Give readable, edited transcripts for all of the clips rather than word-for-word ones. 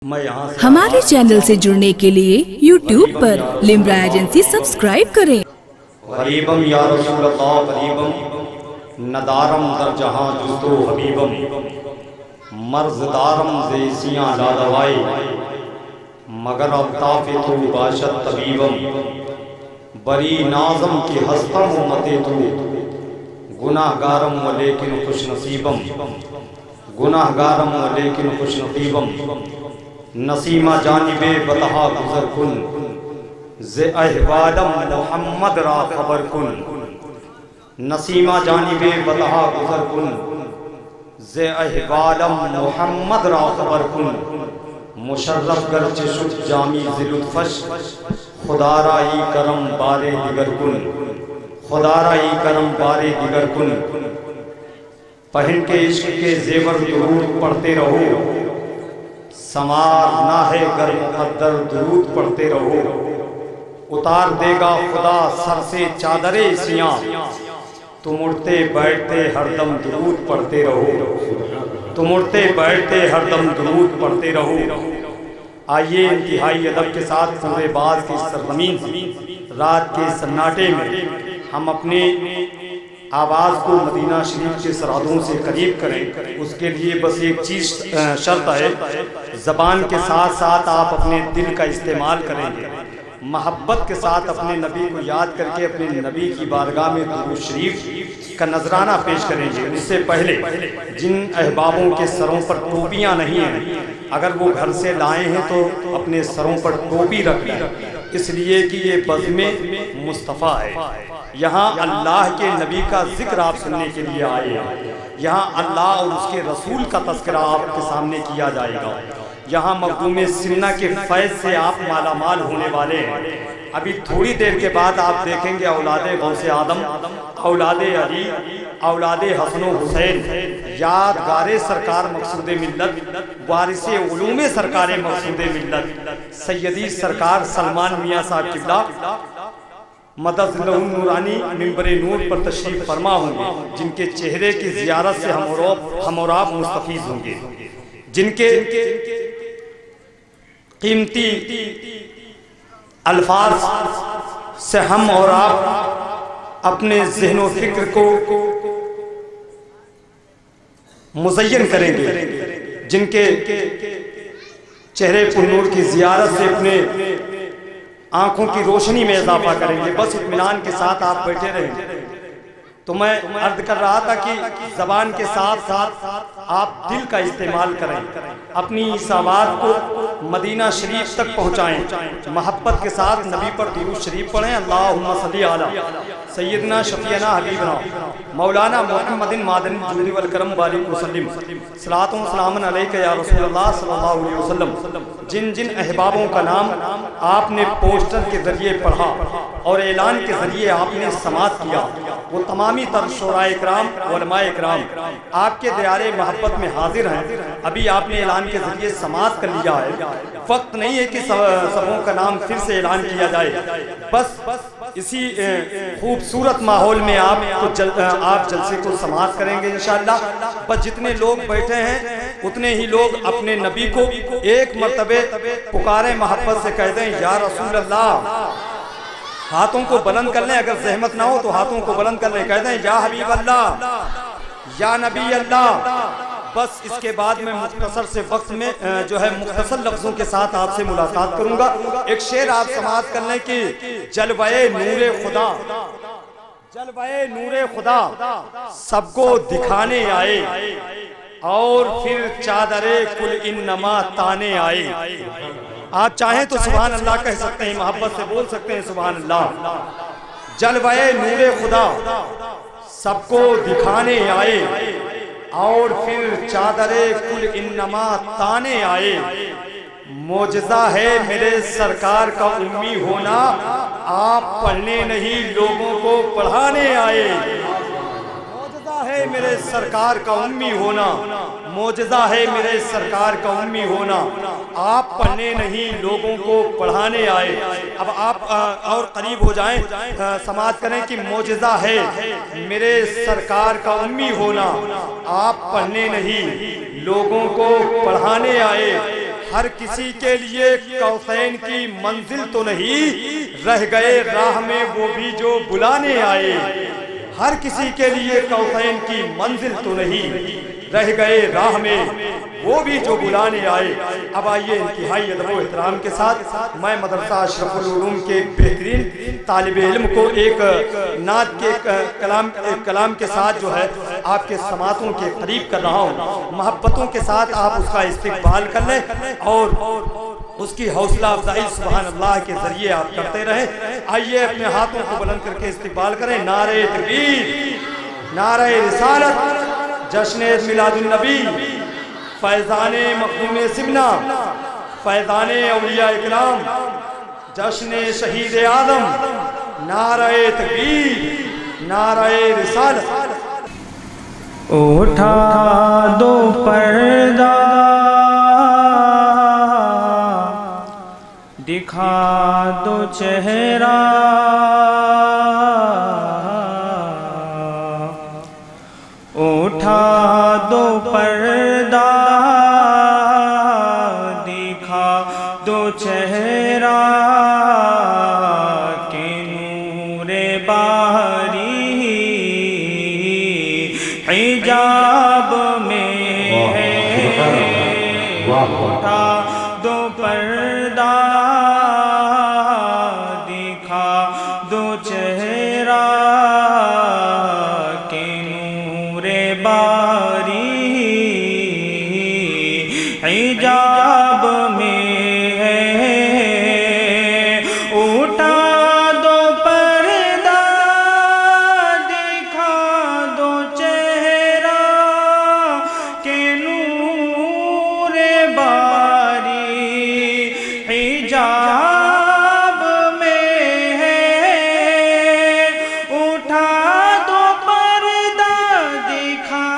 हमारे चैनल से जुड़ने के लिए YouTube पर लिम्रा एजेंसी सब्सक्राइब करें। गरीबम या रसूल अल्लाह गरीबम नदारम दर जहां जुस्तो हबीबम मर्जदारम ज़ेसियां लादवाई मगर अल्ताफ़ तो बाशत तबीबम बरी नाज़म की हस्तम उम्मते तो गुनाहगारम व लेकिन खुश नसीबम गुनाहगारम व लेकिन खुश नसीबम नसीमा जानिबे बतहा गुजर कुन ज़े अहवालम मोहम्मद रा खबर कुन नसीमा जानिबे बतहा गुजर कुन ज़े अहवालम मोहम्मद रा खबर कुन मुशर्रफ गर्चे शुद जामी ज़िलुत्फश खुदाराई करम बारे दिगर कुन खुदाराई करम बारे दिगर कुन पहन के इश्क के ज़ेवर दुरूद पढ़ते रहो समार ना है गर मुक़द्दर दुरूद पढ़ते रहो उतार देगा खुदा सर से चादरे सियां तुम उड़ते बैठते हरदम दुरूद पढ़ते रहो तुम उड़ते बैठते हरदम दुरूद पढ़ते रहो। आइए इंतहाई अदब के साथ सूरेबाज की सरजमीन रात के सन्नाटे में हम अपने आवाज़ को मदीना शरीफ के सरहदों से करीब करें। उसके लिए बस एक चीज़ शर्त है, ज़बान के साथ साथ आप अपने दिल का इस्तेमाल करेंगे, मोहब्बत के साथ अपने नबी को याद करके अपने नबी की बारगाह में दुरूद शरीफ का नजराना पेश करेंगे। उससे पहले जिन अहबाबों के सरों पर टोपियाँ नहीं हैं, अगर वो घर से लाए हैं तो अपने सरों पर टोपी रख लें, इसलिए कि ये बज़्म मुस्तफ़ा है। यहाँ अल्लाह के नबी का जिक्र आप सुनने के लिए आए हैं। यहाँ अल्लाह और उसके रसूल का तज़किरा आपके सामने किया जाएगा। यहाँ मखदूम सिन्ना के फैज़ से आप मालामाल होने वाले हैं। अभी थोड़ी देर के बाद आप देखेंगे औलादे गौसे आदम, औलादे अली, औलादे हसन हुसैन, यादगारे सरकार मकसूदे मिल्लत, वारिसे उलूमे सरकार मकसूदे मिल्लत, सैयदी सरकार सलमान मियाँ साहब किबला मदद लहू नूरानी मिंबरे नूर पर तशरीफ फरमा होंगे, जिनके चेहरे की ज़ियारत से हम और आप मुस्तफ़ीज़ होंगे, जिनके कीमती अल्फाज से हम और आप अपने ज़हन व फ़िक्र को मुज़य्यन करेंगे, जिनके चेहरे पर नूर की ज़ियारत से अपने आंखों की रोशनी में इजाफा करेंगे। बस इत्मीनान के साथ आप बैठे रहेंगे। तो मैं अर्ज कर रहा था कि ज़बान के साथ साथ आप दिल का इस्तेमाल करें, अपनी इस आवाज़ को मदीना शरीफ तक पहुँचाएँ, मोहब्बत के साथ नबी पर दुरूद शरीफ पढ़ें। अल्लाहुम्मा सल्ली अला सय्यदना शफीना हबीबना मौलाना मुहम्मदिन मादनी जुदी वल करम बारिक वसल्लम सलातुन सलामन अलैका या रसूलल्लाह सल्लल्लाहु अलैहि वसल्लम। जिन जिन अहबाबों का नाम आपने पोस्टर के ज़रिए पढ़ा और ऐलान के ज़रिए आपने समात किया, वो तमामी तर शोराए इकराम उलमाए इकराम आपके दयारे मोहब्बत में हाजिर हैं। अभी आपने ऐलान के ज़रिए समात कर लिया है, वक्त नहीं है कि सबों का नाम फिर से ऐलान किया जाए। बस इसी खूबसूरत माहौल में आप जलसे को समात करेंगे इंशाअल्लाह। बस जितने लोग बैठे हैं उतने ही लोग अपने नबी को एक मर्तबे पुकारे मोहब्बत से कह दें, या रसूल अल्लाह। हाथों को बुलंद कर लें, अगर ज़हमत ना हो तो हाथों को बुलंद कर लें, कह दें या हबीब अल्लाह, या नबी अल्लाह। बस इसके बाद मैं मुख्तसर से वक्त में जो है मुख्तसर लफ्ज़ों के साथ आपसे मुलाकात करूंगा। एक शेर आप समात कर लें कि जलवाए नूरे खुदा, जलवाए नूरे खुदा सबको दिखाने आए और फिर चादरे कुल इन्नमा ताने आए। आप चाहें तो सुभान अल्लाह कह सकते हैं, मोहब्बत से बोल सकते हैं सुभान अल्लाह। जलवाए नूरे खुदा सबको दिखाने आए और फिर चादरे कुल इन्नमा ताने आए। मोजज़ा है मेरे सरकार का उम्मी होना, आप पढ़ने नहीं लोगों को पढ़ाने आए। मोजज़ा है मेरे सरकार का उम्मी होना, मोजज़ा है मेरे सरकार का उम्मी होना, आप पढ़ने नहीं लोगों को पढ़ाने आए। अब आप और करीब हो जाएं, समाज करें कि मोजज़ा है मेरे सरकार का उम्मी होना, आप पढ़ने नहीं लोगों को पढ़ाने आए। ہر کسی کے لیے کوثین کی منزل تو نہیں، رہ گئے راہ میں وہ بھی جو بلانے آئے۔ ہر کسی کے لیے کوثین کی منزل تو نہیں، رہ گئے راہ میں وہ بھی جو بلانے آئے۔ اب آئیے انتہائی ادب و احترام کے ساتھ میں مدرسہ اشرف العلوم کے ایک بہترین طالب علم کو ایک نعت کے کلام کے ساتھ جو ہے آپ کے سماعتوں کے قریب کر رہا ہوں۔ محبتوں کے ساتھ آپ اس کا استقبال کر لیں اور اس کی حوصلہ افزائی سبحان اللہ کے ذریعے آپ کرتے رہیں۔ آئیے اپنے ہاتھوں کو بلند کر کے استقبال کریں۔ نعرہ تکبیر، نعرہ رسالت، جشن میلاد النبی، فیضان مخدوم سمنا، فیضان اولیاء اکرام، جشن شہید آدم، نعرہ تکبیر، نعرہ رسالت۔ اٹھا دو پردہ، دکھا دو چہرہ، اٹھا دو پردہ، دکھا دو چہرہ، کہ نور باری حجاب میں ہے۔ اٹھا دو پردہ، دکھا دو چہرہ، کہ نور باری حجاب میں ہے۔ اٹھا دو پردہ، دکھا دو چہرہ، کہ نور باری حجاب میں ہے۔ اٹھا دو پردہ، دکھا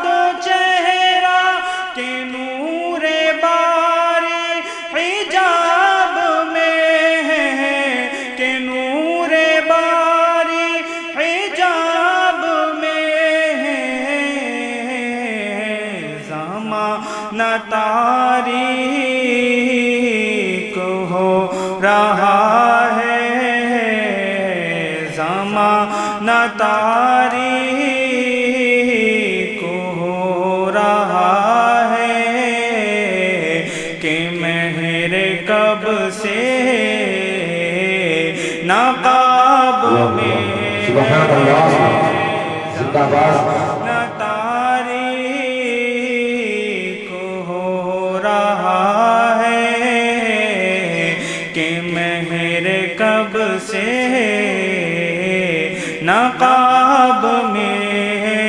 دو چہرہ، کہ نور باری حجاب میں ہے، کہ نور باری حجاب میں ہے۔ زمانہ تاریک ہو رہا ہے، زمانہ تاریک ہو رہا ہے، کہ مہر کب سے نقاب میں سبحان اللہ، زندہ باد۔ نہ تاریک ہو رہا ہے، کہ مہر کب سے نقاب میں ہے۔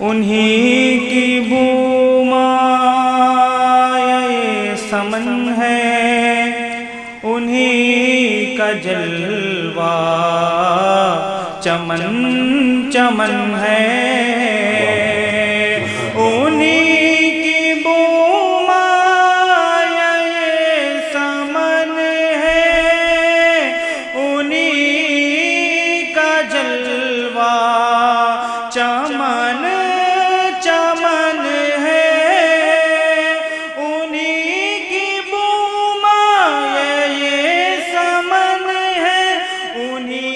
انہی کی بو مائے سمن ہے، انہی کا جلوہ چمن چمن ہے۔ انہی کی بو مائے سمن ہے، انہی کا جلوہ چمن چمن ہے۔ انہی کی بو مائے سمن ہے، انہی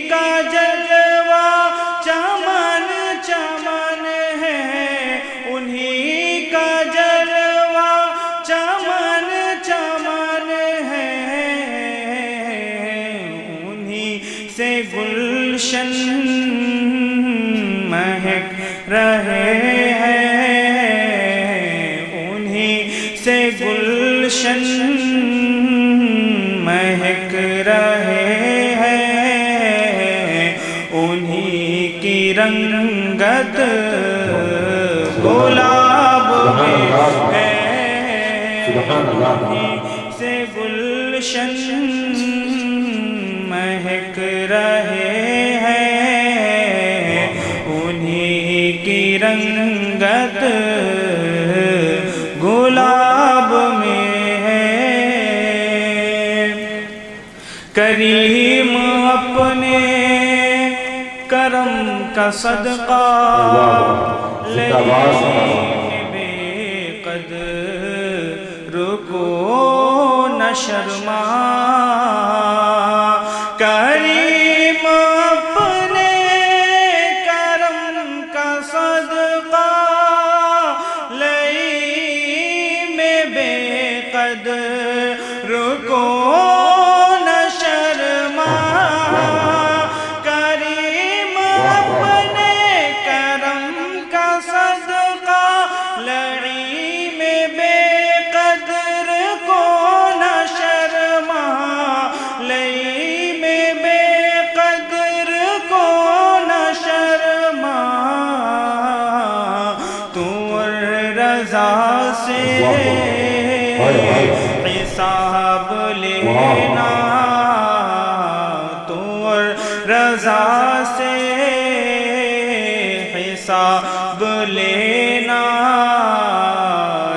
کا جلوہ چمن چمن ہے، انہی کا جلوہ چمن چمن ہے۔ انہی سے گلشن مہک رہے ہیں، انہی سے گلشن مہک رہے ہیں، انہی کی رنگت گلاب میں ہے۔ انہی سے گلشن مہک رہے ہیں، انہی کی رنگت گلاب میں ہے۔ کریم اپنے کرم کا صدقہ لینے بے कद्र को न शर्मा, करीम अपने करम का सदका लई में बेकद्र को न शर्मा, करीम अपने करम का सदका लई में बेकद्र को न शर्मा, लई में बेकद्र को न शर्मा, तू और रज़ा से हिसाब लेना, तू और रज़ा से हिसाब लेना,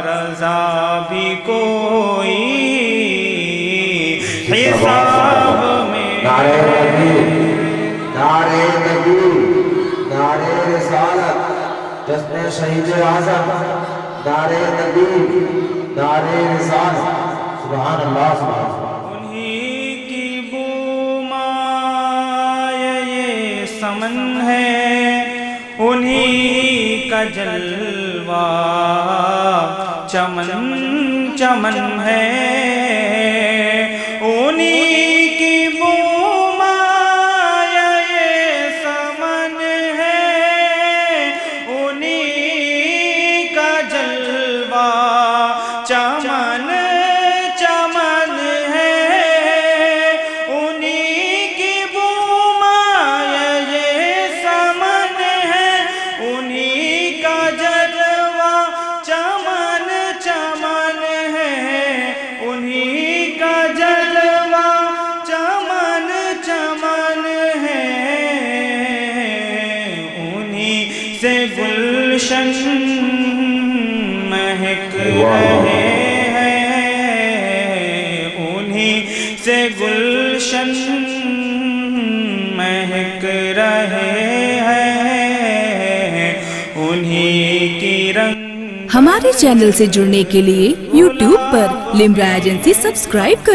रज़ा भी कोई हिसाब में। नारे तकबीर, नारे तकबीर, नारे रिसालत, जश्न शहीद आज़म, नारे तकबीर, नारे रिसालत, सुभान अल्लाह सुभान अल्लाह। उन्हीं की बूमाए ये समन है, उन्हीं का जलवा चमन चमन है, उन्हीं की बूमाए ये समन है, उन्हीं का जलवा चमन चमन है, उन्हीं की बूमाए ये समन है, उन्हीं का जलवा चमन चमन है, उन्हीं का जलवा चमन चमन है, उन्हीं से गुलशन महक रहे हैं, उन्हीं से गुलशन महक रहे हैं, उन्हीं की रंग। हमारे चैनल से जुड़ने के लिए YouTube पर लिम्रा एजेंसी सब्सक्राइब करें।